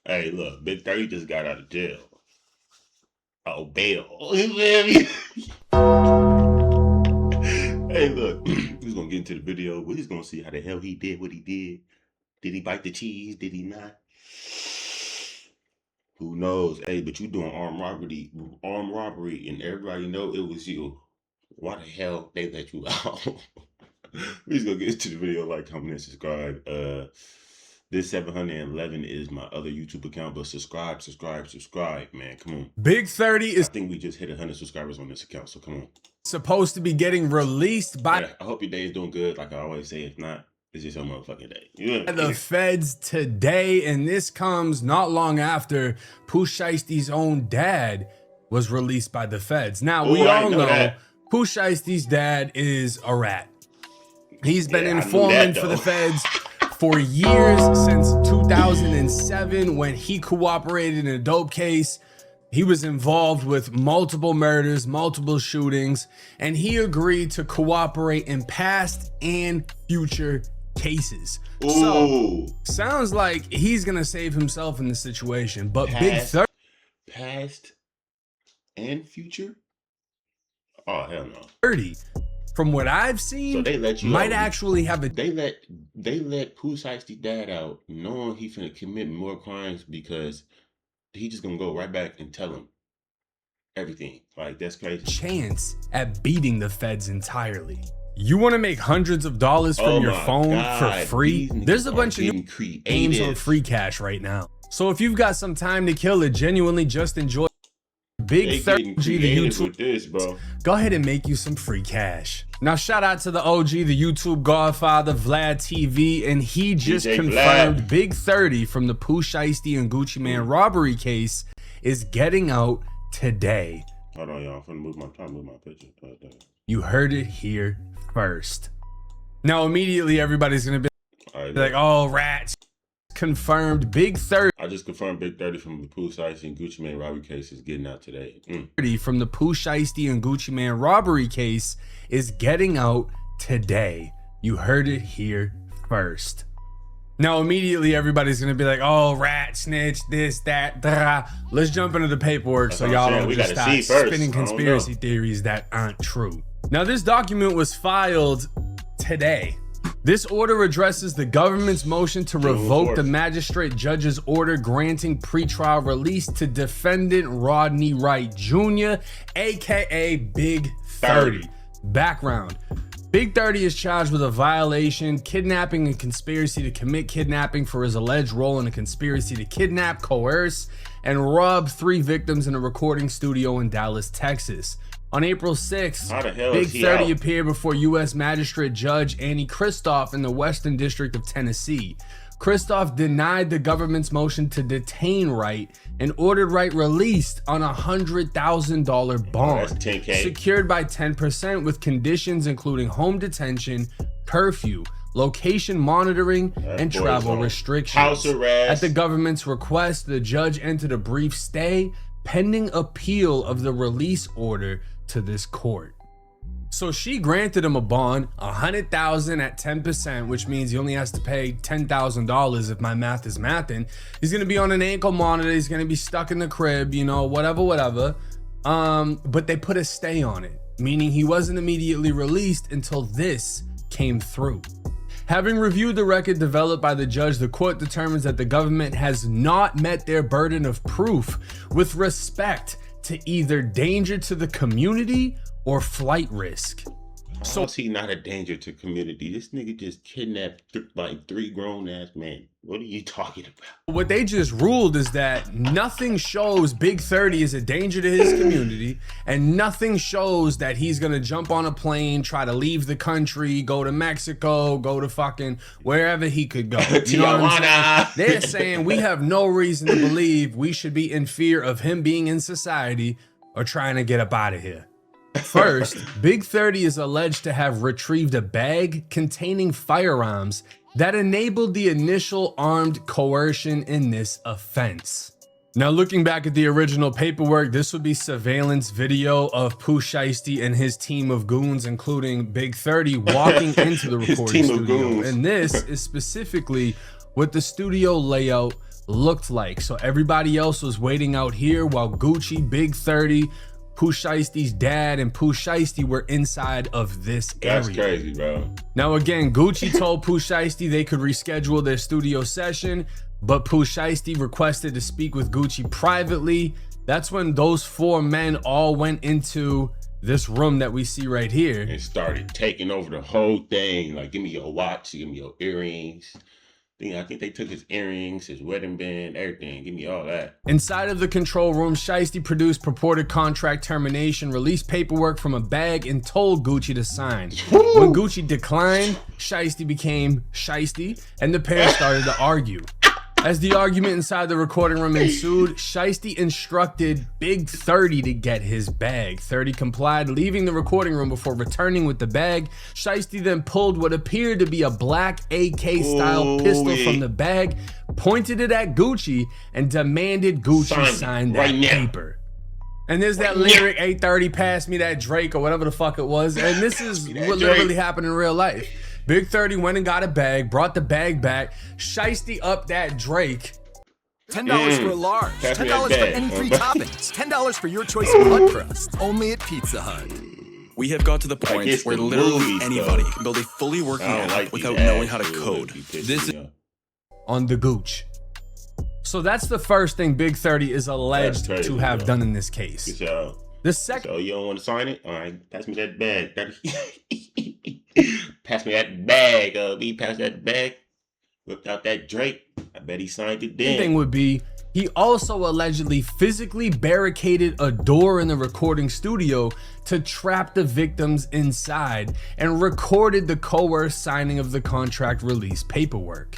Hey, look, Big 30 just got out of jail. Oh, bail. You feel me? Hey, look, we're gonna get into the video. We're just gonna see how the hell he did what he did. Did he bite the cheese? Did he not? Who knows? Hey, but you doing armed robbery, and everybody know it was you. Why the hell they let you out? We just gonna get into the video, like, comment, and subscribe. This 711 is my other YouTube account, but subscribe, man. Come on. Big 30 is, I think we just hit 100 subscribers on this account, so come on. Supposed to be getting released by I hope your day is doing good, like I always say. If not, it's just your motherfucking day. Yeah. The feds today, and this comes not long after Pooh Shiesty's own dad was released by the feds. Now, we all know Pooh Shiesty's dad is a rat. He's been informant for the feds for years, since 2007, when he cooperated in a dope case. He was involved with multiple murders, multiple shootings, and he agreed to cooperate in past and future cases. Ooh. So, sounds like he's gonna save himself in the situation. But Big 30, past and future? Oh, hell no. 30, from what I've seen, so they let you might out. Actually have a. They let Pooh Shiesty's dad out, knowing he finna commit more crimes, because he just gonna go right back and tell him everything. Like, that's crazy. Chance at beating the feds entirely. You want to make hundreds of dollars from your phone for free? There's a bunch of new games on free cash right now. So if you've got some time to kill it, genuinely just enjoy Big 30 the YouTube this, bro. Go ahead and make you some free cash. Now, shout out to the OG, the YouTube Godfather, Vlad TV, and he just confirmed Big 30 from the Pooh Shiesty and Gucci Mane robbery case is getting out today. Hold on, y'all. I'm finna move my picture. You heard it here first. Now, immediately everybody's gonna be like, "Oh, rats!" Confirmed Big 30. I just confirmed Big 30 from the Pooh Shiesty and Gucci Mane robbery case is getting out today. 30 from the Pooh Shiesty and Gucci Mane robbery case is getting out today. You heard it here first. Now, immediately everybody's gonna be like, "Oh, rat, snitch, this, that, da." Let's jump into the paperwork so y'all don't just start spinning conspiracy theories that aren't true. Now, this document was filed today. This order addresses the government's motion to revoke the magistrate judge's order granting pretrial release to defendant Rodney Wright Jr., aka Big 30. Background: Big 30 is charged with a violation, kidnapping, and conspiracy to commit kidnapping for his alleged role in a conspiracy to kidnap, coerce, and rob 3 victims in a recording studio in Dallas, Texas. On April 6th, Big 30 appeared before U.S. Magistrate Judge Annie Kristoff in the Western District of Tennessee. Kristoff denied the government's motion to detain Wright and ordered Wright released on a $100,000 bond, secured by 10% with conditions including home detention, curfew, location monitoring, and travel restrictions. House arrest. At the government's request, the judge entered a brief stay pending appeal of the release order to this court. So she granted him a bond, $100,000 at 10%, which means he only has to pay $10,000 if my math is mathin'. He's gonna be on an ankle monitor, he's gonna be stuck in the crib, you know, whatever. But they put a stay on it, meaning he wasn't immediately released until this came through. Having reviewed the record developed by the judge, the court determines that the government has not met their burden of proof with respect to either danger to the community or flight risk. So is he not a danger to community? This nigga just kidnapped like 3 grown-ass men. What are you talking about? What they just ruled is that nothing shows Big 30 is a danger to his community, and nothing shows that he's gonna jump on a plane, try to leave the country, go to Mexico, go to fucking wherever he could go. You know what I'm saying? They're saying we have no reason to believe we should be in fear of him being in society or trying to get up out of here. First, Big 30 is alleged to have retrieved a bag containing firearms that enabled the initial armed coercion in this offense. Now, looking back at the original paperwork, this would be surveillance video of Pooh Shiesty and his team of goons, including Big 30, walking into the recording studio. And this is specifically what the studio layout looked like. So everybody else was waiting out here while Gucci, Big 30, Pooh Shiesty's dad, and Pooh Shiesty were inside of this area. That's crazy, bro. Now again, Gucci told Pooh Shiesty they could reschedule their studio session, but Pooh Shiesty requested to speak with Gucci privately. That's when those four men all went into this room that we see right here and started taking over the whole thing. Like, give me your watch, give me your earrings. I think they took his earrings, his wedding band, everything. Give me all that. Inside of the control room, Shiesty produced purported contract termination, released paperwork from a bag, and told Gucci to sign. When Gucci declined, Shiesty became Shiesty, and the pair started to argue. As the argument inside the recording room ensued, Shiesty instructed Big 30 to get his bag. 30 complied, leaving the recording room before returning with the bag. Shiesty then pulled what appeared to be a black AK-style pistol from the bag, pointed it at Gucci, and demanded Gucci sign that paper. And there's that lyric, A30, pass me that Drake, or whatever the fuck it was. And this is what literally happened in real life. Big 30 went and got a bag, brought the bag back, Shiesty up that Drake. $10 for a large, $10 for any 3 toppings, $10 for your choice of blood crust, only at Pizza Hut. We have got to the point where literally anybody can build a fully working app without knowing how to code. This is on the Gooch. So that's the first thing Big 30 is alleged to have done in this case. The second, so you don't want to sign it? All right, pass me that bag. Pass me that bag. Pass that bag. Whipped out that Drake. I bet he signed it then. thing would be, he also allegedly physically barricaded a door in the recording studio to trap the victims inside and recorded the coerced signing of the contract release paperwork.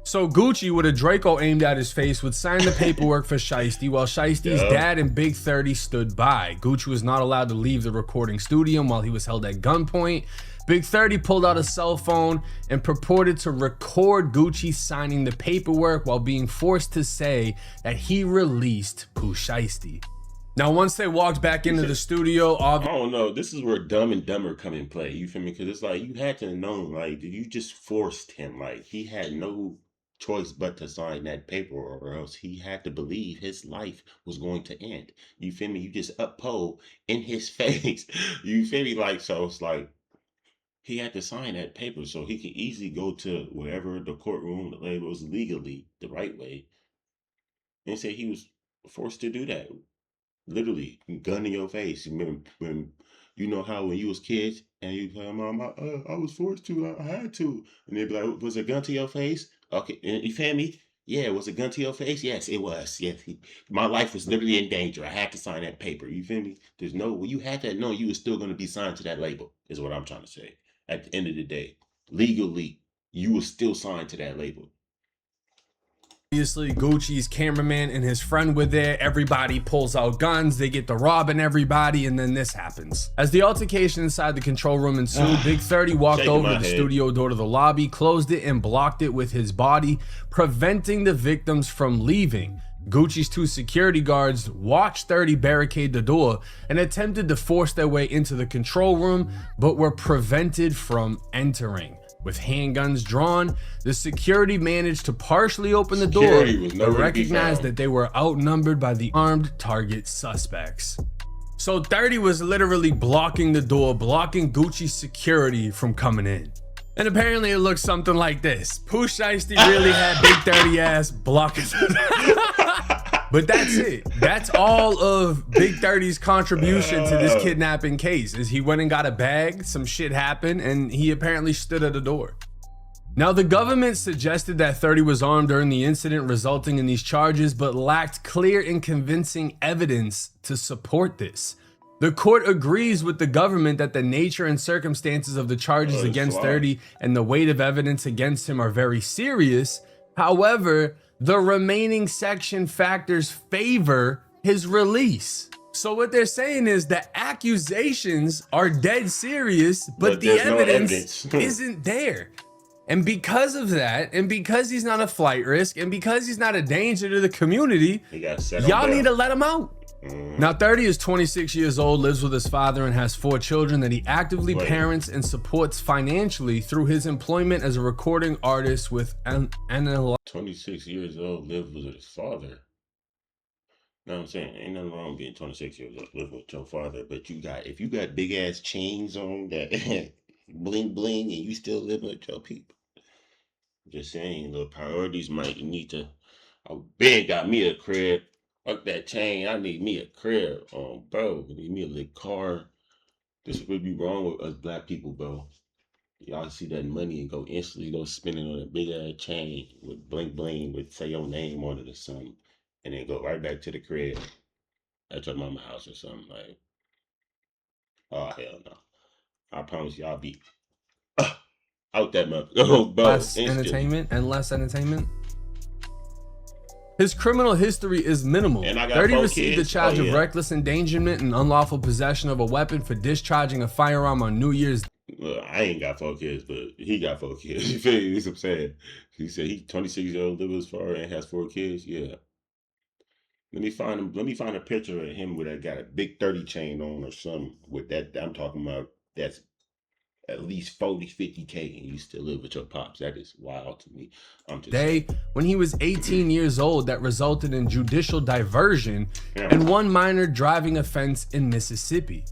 So Gucci, with a Draco aimed at his face, would sign the paperwork for Shiesty, while Shiesty's dad and Big 30 stood by. Gucci was not allowed to leave the recording studio while he was held at gunpoint. Big 30 pulled out a cell phone and purported to record Gucci signing the paperwork while being forced to say that he released Pooh Shiesty. Now, once they walked back into the studio, I don't know. This is where Dumb and Dumber come in play. You feel me? Because it's like, you had to know, like, you just forced him. Like, he had no choice but to sign that paper, or else he had to believe his life was going to end. You feel me? You just uphold in his face. You feel me? Like, so it's like he had to sign that paper so he could easily go to wherever the courtroom that was legally the right way, and say he was forced to do that. Literally, gun in your face. When you know how when you was kids and you tell Mom, I was forced to, I had to, and they'd be like, was a gun to your face? Okay, you feel me? Yeah, was a gun to your face? Yes, it was. Yes, my life was literally in danger. I had to sign that paper. You feel me? There's no, you had to know you were still going to be signed to that label, is what I'm trying to say. At the end of the day, legally, you were still signed to that label. Obviously, Gucci's cameraman and his friend were there. Everybody pulls out guns. They get to robbing everybody, and then this happens. As the altercation inside the control room ensued, Big 30 walked over to the studio door to the lobby, closed it, and blocked it with his body, preventing the victims from leaving. Gucci's 2 security guards watched 30 barricade the door and attempted to force their way into the control room, but were prevented from entering. With handguns drawn, the security managed to partially open the door, but recognized that they were outnumbered by the armed target suspects. So 30 was literally blocking the door, blocking Gucci's security from coming in. And apparently it looked something like this. Pooh Shiesty really had Big 30 ass blocking But that's it. That's all of Big 30's contribution to this kidnapping case, is he went and got a bag, some shit happened, and he apparently stood at a door. Now, the government suggested that 30 was armed during the incident resulting in these charges, but lacked clear and convincing evidence to support this. The court agrees with the government that the nature and circumstances of the charges against 30 and the weight of evidence against him are very serious. However, the remaining section factors favor his release. So what they're saying is the accusations are dead serious, but the evidence isn't there. And because of that, and because he's not a flight risk, and because he's not a danger to the community, y'all need to let him out. Now 30 is 26 years old, lives with his father, and has 4 children that he actively parents and supports financially through his employment as a recording artist with an 26 years old, lives with his father. Know what I'm saying? Ain't nothing wrong being 26 years old, live with your father, but if you got big ass chains on that bling bling and you still living with your people. Just saying, the priorities might need to. Ben got me a crib. Fuck that chain. I need me a crib. Bro, I need me a little car. This would be wrong with us black people, bro. Y'all see that money and go instantly go spending on a big ass chain with bling bling with say your name on it or something, and then go right back to the crib at your mama's house or something like. Oh hell no! I promise y'all be out that mother. Oh, bro. Less entertainment and less entertainment. His criminal history is minimal. 30 received the charge of reckless endangerment and unlawful possession of a weapon for discharging a firearm on New Year's. Well, I ain't got 4 kids, but he got 4 kids. You feel me? That's what I'm saying. He said he's 26 years old, lives with his father, and has 4 kids. Yeah. Let me find him. Let me find a picture of him with that got a big 30 chain on or something with that. I'm talking about that's at least 40, 50K, and you still live with your pops. That is wild to me. I'm just saying. When he was 18 years old, that resulted in judicial diversion and 1 minor driving offense in Mississippi.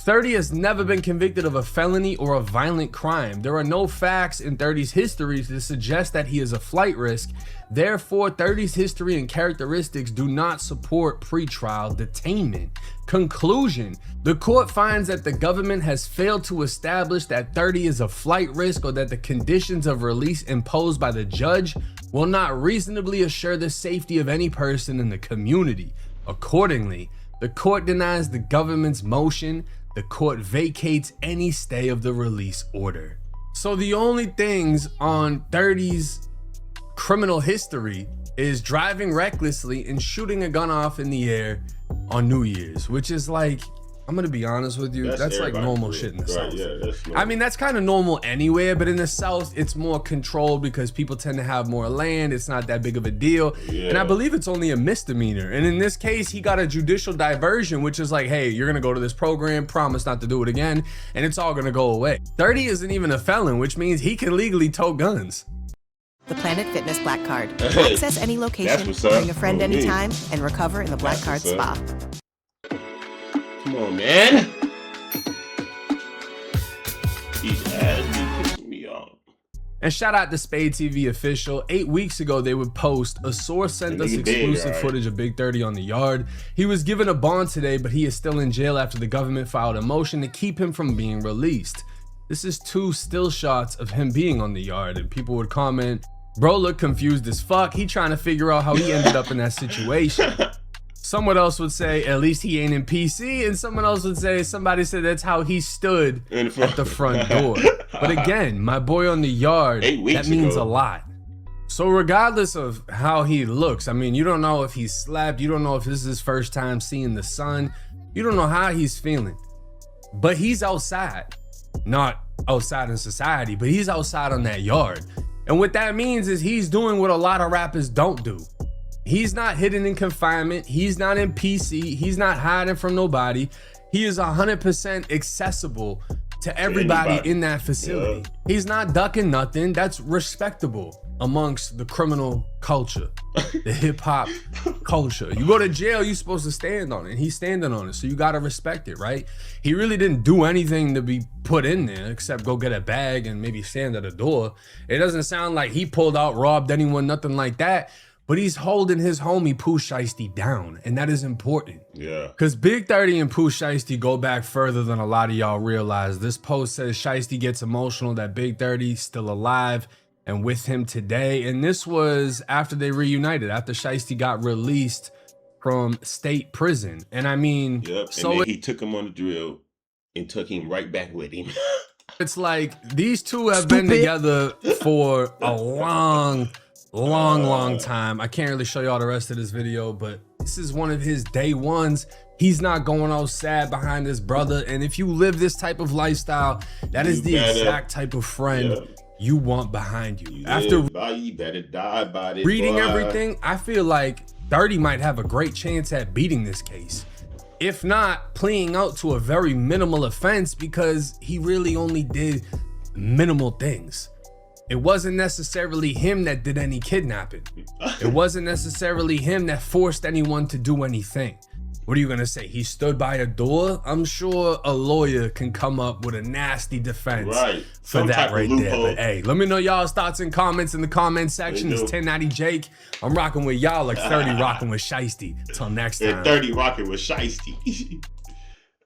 30 has never been convicted of a felony or a violent crime. There are no facts in 30's history to suggest that he is a flight risk. Therefore, 30's history and characteristics do not support pretrial detainment. Conclusion: the court finds that the government has failed to establish that 30 is a flight risk, or that the conditions of release imposed by the judge will not reasonably assure the safety of any person in the community. Accordingly, the court denies the government's motion. The court vacates any stay of the release order. So the only things on 30's criminal history is driving recklessly and shooting a gun off in the air on New Year's, which is like, I'm gonna be honest with you, that's like normal shit in the South. Yeah, I mean, that's kind of normal anywhere, but in the South, it's more controlled because people tend to have more land. It's not that big of a deal. And I believe it's only a misdemeanor. And in this case, he got a judicial diversion, which is like, hey, you're gonna go to this program, promise not to do it again, and it's all gonna go away. 30 isn't even a felon, which means he can legally tow guns. The Planet Fitness Black Card. Access any location, bring a friend anytime, and recover in the Black Card Spa. Come on, man. These ads be pissing me off. And shout out to Spade TV official. 8 weeks ago, they would post a source sent us exclusive footage of Big 30 on the yard. He was given a bond today, but he is still in jail after the government filed a motion to keep him from being released. This is 2 still shots of him being on the yard, and people would comment, bro look confused as fuck. He trying to figure out how he ended up in that situation. Someone else would say, at least he ain't in PC. And someone else would say, somebody said that's how he stood at the front door. But again, my boy on the yard, that means a lot. So regardless of how he looks, I mean, you don't know if he's slept. You don't know if this is his first time seeing the sun. You don't know how he's feeling. But he's outside. Not outside in society, but he's outside on that yard. And what that means is he's doing what a lot of rappers don't do. He's not hidden in confinement. He's not in PC. He's not hiding from nobody. He is 100% accessible to everybody in that facility. He's not ducking nothing. That's respectable amongst the criminal culture, the hip hop culture. You go to jail, you're supposed to stand on it. And he's standing on it, so you gotta respect it, right? He really didn't do anything to be put in there except go get a bag and maybe stand at a door. It doesn't sound like he pulled out, robbed anyone, nothing like that. But he's holding his homie Pooh Shiesty down, and that is important. Yeah. Because Big 30 and Pooh Shiesty go back further than a lot of y'all realize. This post says Shiesty gets emotional that Big 30's still alive and with him today. And this was after they reunited, after Shiesty got released from state prison. And I mean, so then he took him on the drill and took him right back with him. It's like these two have been together for a long time. I can't really show y'all the rest of this video, but this is one of his day ones. He's not going all sad behind his brother. And if you live this type of lifestyle, that is the exact type of friend you want behind you. After you better die by this, reading everything, I feel like 30 might have a great chance at beating this case. If not, pleading out to a very minimal offense because he really only did minimal things. It wasn't necessarily him that did any kidnapping. It wasn't necessarily him that forced anyone to do anything. What are you gonna say? He stood by a door? I'm sure a lawyer can come up with a nasty defense for that right there. But hey, let me know y'all's thoughts and comments in the comment section. It's 1090 Jake. I'm rocking with y'all like 30 rocking with Shiesty. Till next time. 30 rocking with Shiesty.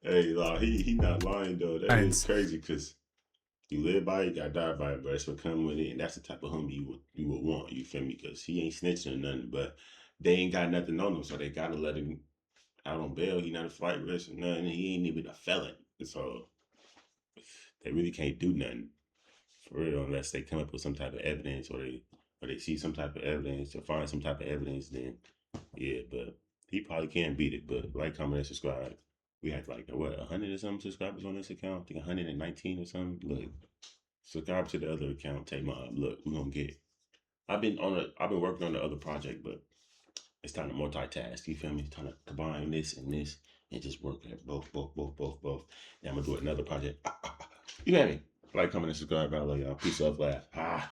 Hey, he not lying though. That is crazy because you live by it, you gotta die by it, but that's what come with it, and that's the type of homie you would want. You feel me? Because he ain't snitching or nothing, but they ain't got nothing on him, so they gotta let him out on bail. He not a flight risk or nothing. He ain't even a felon, so they really can't do nothing for real unless they come up with some type of evidence or they see some type of evidence or find some type of evidence. Then yeah, but he probably can beat it. But like, comment, and subscribe. We had like, what, 100 or something subscribers on this account? I think 119 or something. Look, subscribe to the other account. Take my look. We're gonna get. I've been working on the other project, but it's time to multitask. You feel me? It's time to combine this and just work at both. Then I'm gonna do another project. You hear me? Like, comment, and subscribe. I love y'all. Peace, love, laugh.